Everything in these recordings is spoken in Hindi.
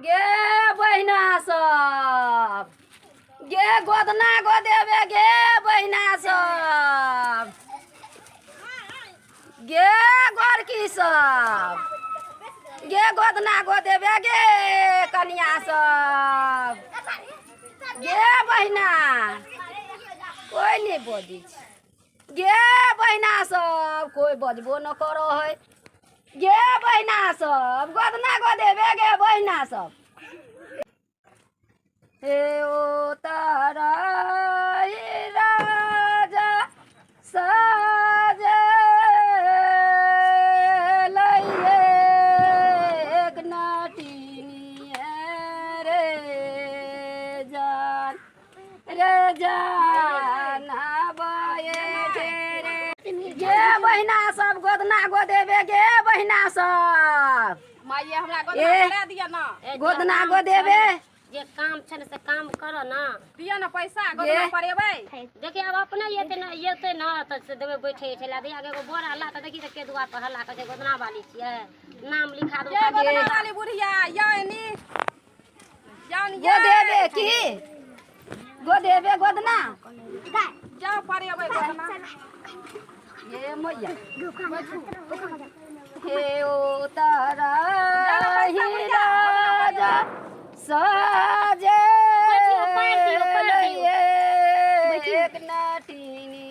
गे बहिना सब गे गोदना गोदेबे गे बहिना सब गे गोरकी सब गे गोदना गोदेबे गे कनिया सब गे बहिना कोई नहीं बजी गे बहिना सब कोई बजबो न करो है गे बहिना सब गोदना गोदेबे गे बहिना सब हे ओ तारा राजा साजे लइए एक नाटिनी रे जान गे बहिना सब गोदना गोदेबे गे बहिना सब माये हमरा गोदना दिया ना गोदना गोदेबे जे काम छै से काम करो ना दिया ना पैसा गोदना परेबै देखिए अब अपने येते ना त से देबे बैठे ठेला दे आगे एगो बोरा ला त देखि त के दुआ पर हल्ला कर जे गोदना वाली छियै नाम लिखा दो के गोदना वाली बुढ़िया यानी गोदेबे की गोदेबे गोदना जाओ परेबै गोदना ये मैया हे ओ तारा ही राजा साजे एक नाटिनी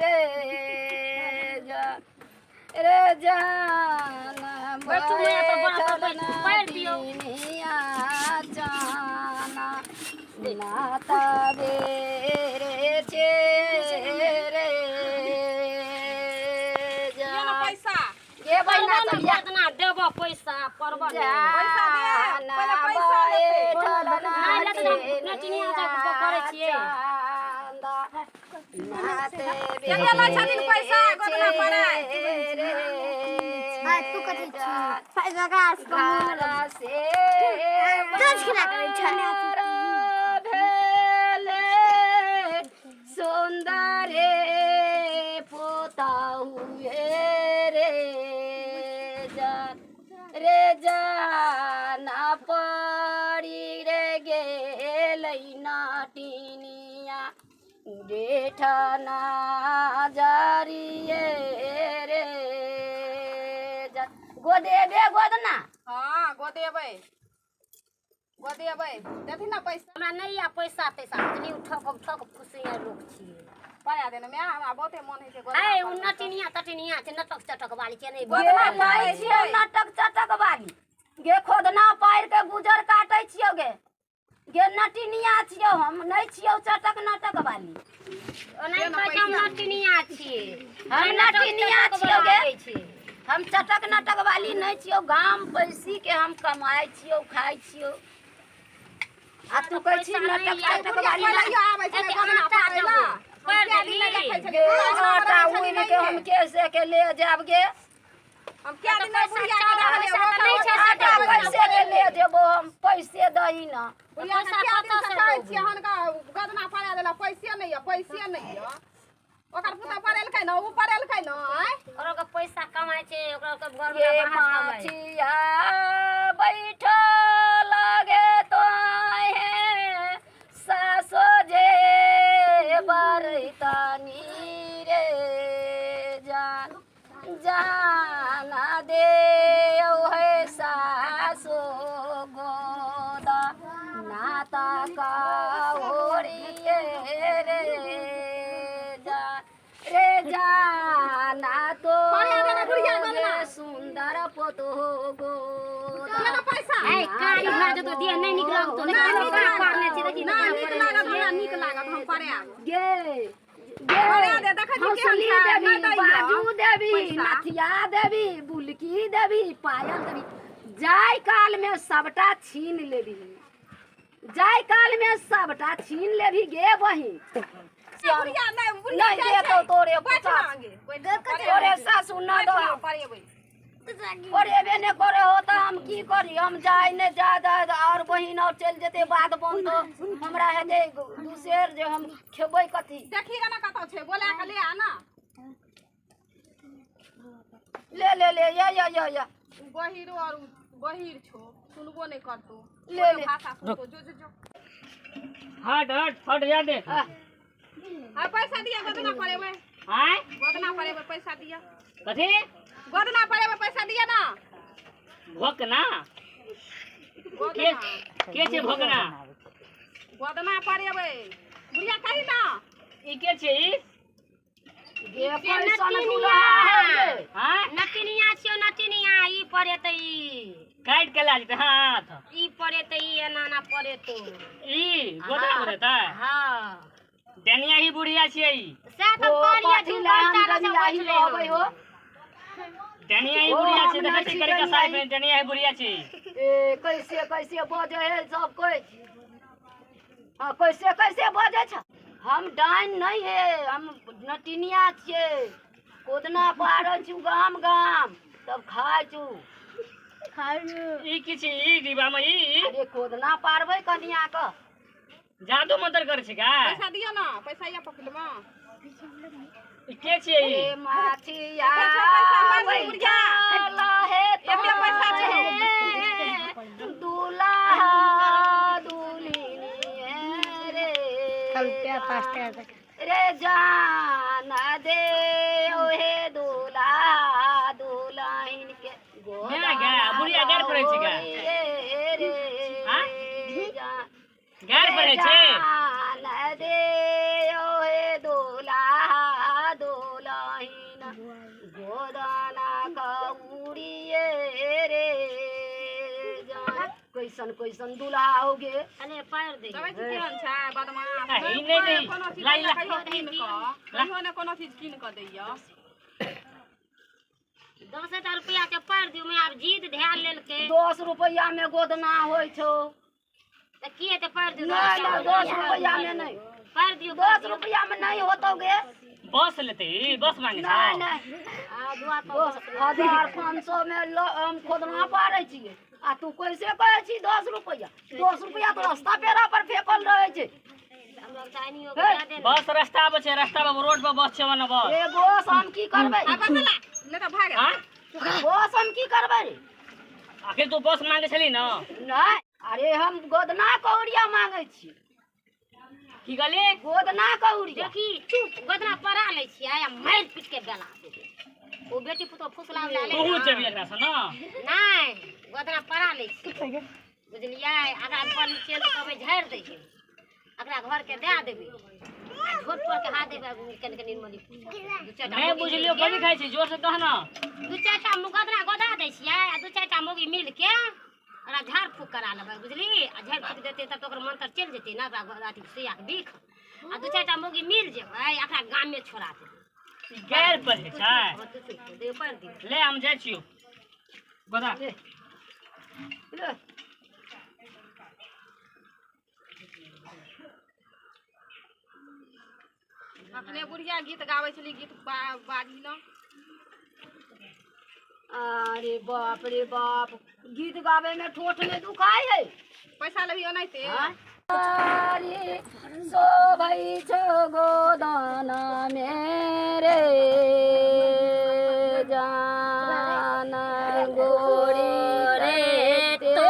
रे जान नाता बेरे चेरे पैसा ये बहिना गोदना देबो पैसा परबो पैसा दे पहले पैसा नटिनिया जा करे छियै केला छथिन पैसा गोदना पड़े तू कथि छी पैसा गास घरा से दस खिला करे छने भेले सुंदर पोता हुए रे जाना पड़ी रे गेलै नाटिनिया जेठना जारिए रे गोदेबे गोदना हां गोदेबै देथिन ना पैसा हमरा नहीं आ पैसा तैसा नहीं ठक खुशिया लोग छियै पाया देना मैं हमरा बहुते मन है छै ए उ नटिनिया तटिनिया छै नटक चटक वाली छै नहीं गोदना पाइ छियै नाटक चटक वाली गे खोदना पार के गुजर काटै छियो गे नटिनिया छियो हम नहीं छियो चटक नाटक वाली ओनै कहै हम नटिनिया छियै हम नटिनिया छियो गे हम चटक नाटक वाली नहीं छियो गाम पैसी के हम कमाई छियो खाई छियो आ तू कहै छी नाटक चटक वाली आबै छै गोदना पड़ेला आटा उन के हम कैसे के ले जाब गे हम क्या दिन बुढ़िया के आटा कैसे के ले जेबो हम पैसे दही ना बुढ़िया के क्या दिन से कहै छी हनका गोदना पड़ा देला पैसे नहीं है ओकर पुता पड़ेलकै ना उ पड़ेलकै ना ओकरा के पैसा कमाय छै ओकरा के घर ये में बाहर कमाय माछिया बैठो लगे तो है सासो जे बरतानी रे जाना दे है सासो गोदा नाता का ओरिए रे जाना तो सुंदर पोतो गोदा पैसा ए कारी भर तो दिया नहीं निकला तो नहीं करने छी देखि ना नीक लागत हम पड़े गे दे देखै छी हौसली देवी बाजू देवी नथिया देवी बुलकी देवी पायल देवी जाय काल में सबटा छीन लेबी गे बहिन नहीं दे तो तोरे तोरे सासू न दो परेबे ने करे हो तो हम की करी हम जाय ने जा और बहिन और चल जेते बाद बन तो हमरा हेते दूसर जे हम खेबै कथी देखी ना कत छे बोला के ले आ ना ले या बहिरो और बहिर छो सुनबो नहीं करतो ले ले भाषा सुनतो जो जो जो हट फट जा दे हाँ पैसा दिया गोदना पड़े में हां गोदना पड़े में पैसा दिया कथी गोदना पड़े में पैसा दिया ना भोकना गोदना के छे भोकना गोदना पड़े में बुढ़िया कही ना ई के छे ई गे पैसा न दुल्हा हां नटिनिया छियो नटिनिया ई परे त ई काट के लाज हाथ ई परे त ई एना परे तो ई गोदा करे ता हां डेनिया ही बुढ़िया छे ई से त कहलिए झुमर तारा से आई होबै हो डेनिया ही बुढ़िया छे देखे छी करे का साइब डेनिया ही बुढ़िया छे ए कैसे कैसे बजे है सब कोई हां कैसे कैसे बजे छ हम डाइन नहीं है हम नटिनिया छिए कोदना पार छु गाम गाम तब खाय छु ई की छी ई डिबा में ई अरे कोदना पारबै कनिया क जादू मंत्र करे छी का पैसा दिया ना पैसा या पकड़ में ई के छी ई ए माछिया पैसा मार बुढ़िया लहे एते पैसा छे दूल्हा दुल्हनी रे रे जान दे ओहे दूल्हा दुल्हन के मेरा गा बुढ़िया गार पड़े छी का हां गार पड़े छे जान दे ओहे दूल्हा दुल्हन गोदना कौड़िए रे जान कैसन कैसन दूल्हा होगे अने पैर दे दवाई केहन छै बदमाश ई नहीं दे लाई ला कहियो ने कोनो चीज कीन क दैया 10,000 रुपया के पैर दियो मैं अब जीत ध्यान लेल के 10 रुपया में गोदना होय छो त किए त पैर दियो नहीं 10 रुपया में नहीं पैर दियो 10 रुपया में नहीं होतोगे बस लेते ई बस मांगे नहीं छा नहीं आ दुआ तो 1500 में हम खोदना पारे छिए आ तू कैसे कहे छी 10 रुपया 10 रुपया तो रास्ता पेरा पर फेकल रहे छे हम लोग चाइनी हो गया दे बस रास्ता पे छे रास्ता पे रोड पे बस छे ना बस ए बोस हम की करबै आ बसला ले त भागे हां बोस हम की करबै रे आखिर तू बस मांगे छली ना नहीं अरे हम गोदना कौड़िया मांगे छी की गले गोदना कौड़िया देखी चुप गोदना परा ले छियै आ मार पीट के बेला देबे ओ बेटी पुतो फुसला ले ले बहुत जब एकरा से ना नहीं गोदना परा ले छी बुझलियै अगर पर नीचे ले कहबै झाड़ दे छै अकरा घर के दे देबे आ झोट पर के हाथ देबे कन कन निर्मली दू चारटा नहीं बुझलियो कभी खाइ छी जोर से कह ना दू चारटा मुगदना गोदा दै छियै आ दू चारटा मोगी मिल के ओकरा झाड़ फूक करा लेबै बुझली आ झाड़ फूक देतै तब तो ओकर मंत्र चल जेतै ना ओकरा अथी सुइया के बीख आ दू चारटा मोगी मिल जेबै एकरा गाम में छोड़ा देबै गैर पर है छै दे पर दी ले हम जाइ छियो बता ले अपने बुढ़िया गीत गाबै छली गीत बाजी ना अरे बाप रे बाप गीत गावे में ठोठ में दुखाई है पैसा लेबी ओनाइते अरे शोभै छो गोदना मेरे जान गोरी रे तो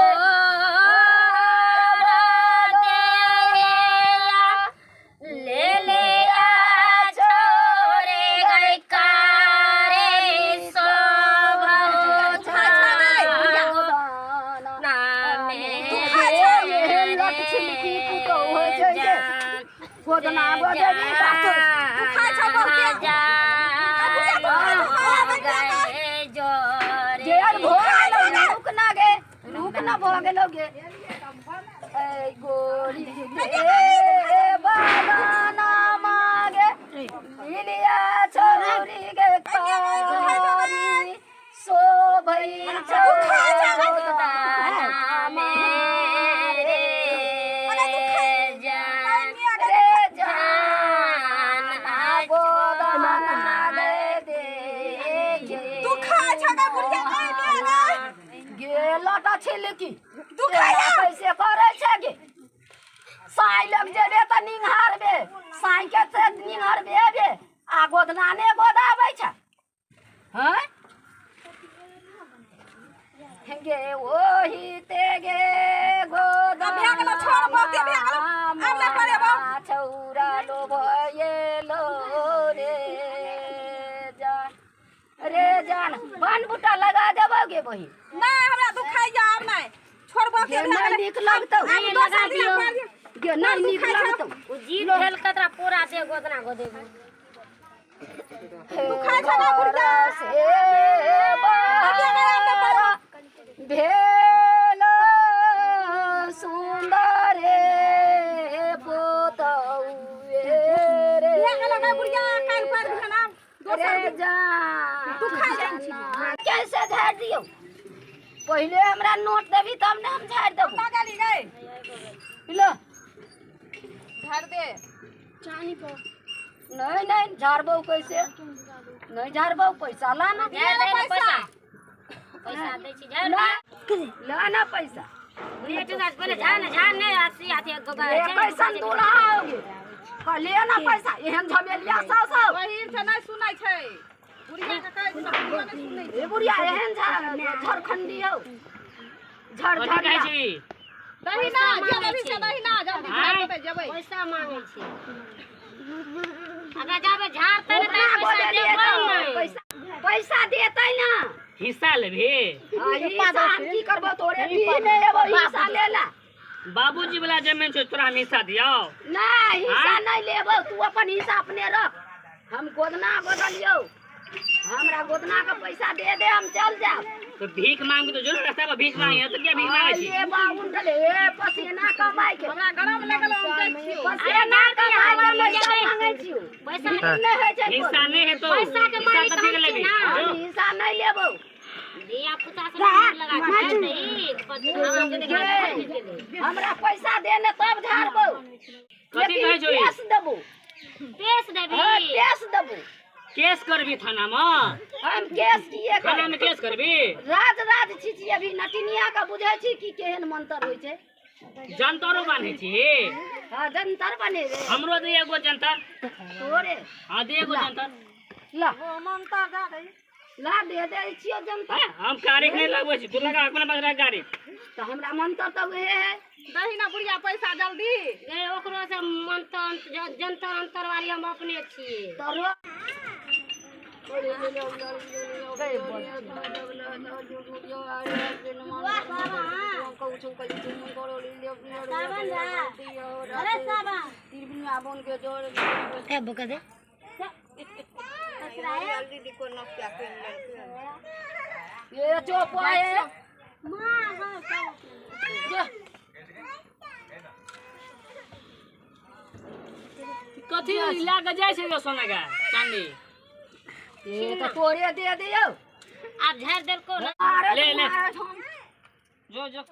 ले ले आ छोरे गई कारे शोभा गोदना मेरे लक्ष्मी पुतो हो जाए गोदना गोदनी तू खाय छ बहुते जेर भोग रुक ना भोग लोगे ए गोरी ए बाबा ना मागे लिया छोरी के कारी सो भई छोड़ा मेरे जान रे जान गोदना दे तू खा छगा बुढ़िया गेलटा छिलकी तू कैसे करे छै गे साई लग जेबे त निंघारबे साई के से निंघारबे बे आ गोदना ने गोदाबै छै हैं गे ओही ते गे गोदा अब भ्या गेलो, छोड़ बहुते भ्या गेलो। अब ना करे बा। छौरा लो भयेलो रे जान पान बूटा लगा देबोगे बही ना हमरा दुखाई जा अब नहीं छोड़ बहुते गे भ्या नहीं गेलो। नीक लगतौ अब दोसर दिन पार दियो। गे नहीं नीक लगतौ उ जीत खेल कतरा पूरा दे गोदना गो देबू दुखाई छ ना बुढ़िया से बारा भेल सुंदर रे पोतौए रे भ्या गेलो ना बुढ़िया काल पार दियो ना दोसर रे दिन। जान दुखाई जा। कैसे झाड़ दियो पहले हमरा नोट देबी तब ना हम झाड़ देबो पागल ही गए लो झाड़ दे नहीं झाड़बो कैसे नहीं झाड़बो पैसा ला ना दे दे ना पैसा पैसा दे छी जा ला ला ना पैसा ये तो आज पहले जा ने आसी आती एक गोगा ये कैसन दूल्हा होगे ले ना पैसा एहन झमेलिया सौ वही से नहीं सुनाई छै बुढ़िया के कहै छै बुढ़िया नहीं सुनै ए बुढ़िया एहन झारखंडी हो झड़ कथी कहै झड़ छी दही ना जल्दी से दही ना जल्दी आँय? से जेबै पैसा मांगे छी अगर जाबे झाड़ते ने ओकरा पैसा बोले देबै देतौ, नहीं पैसा देतै ना हिस्सा लेबी हिस्सा हम की करबो तोरे भी नहीं एबो हिस्सा लेला बाबूजी वाला जमीन छौ तोरा हम हिस्सा दियो नहीं हिस्सा हाँ? नहीं लेबो तू अपन हिस्सा अपने रख हम गोदना गोदलियो हमरा गोदना का पैसा दे दे हम चल जाब तो भीख मांगू तो जरूर रास्ता पर भीख मांगे तो क्या भीख मांगे छी ये बाबू ढले ए पसीना कमाई के हमरा गरम लगल हम जाइ छियो पसीना कमाई के पैसा मांगे छियो पैसा नहीं है छै हिस्सा नहीं है तो पैसा के मालिक कथी के हम लेबी छी ना। जो हिस्सा नहीं लेबो दिया पुता से लगा के दे हमरा पैसा देने तब झाड़बो कथी कहै छौ ई? केस देबो पेश देबी केस देबो केस करबी थाना में हम केस किए थाना करब में केस करबी राज छी अभी नटिनिया का बुझै छी कि केहन मंत्र होय छै जंतरो बांधे छी हां जंतर बने रे हमरो दे एगो जंतर तोरे हां दे एगो जंतर ला ओ ममता जा दे ला दे छियो जंतर हम कारिक नहीं लगबै छी तू लगा अपना पास रख गाड़ी तो हमरा मंत्र तो उहे है दही ना बुढ़िया पैसा जल्दी गए ओकरो से मंत्र जंतर अंतर वाली हम अपने छिए तोरो ए बुका दे ये चुप है कथी लाग जाय छै सोना का चांदी ये तो तोरे दे दियो आप झाड़ देल को ना अरे ले, ले। तुम्हारा जो जो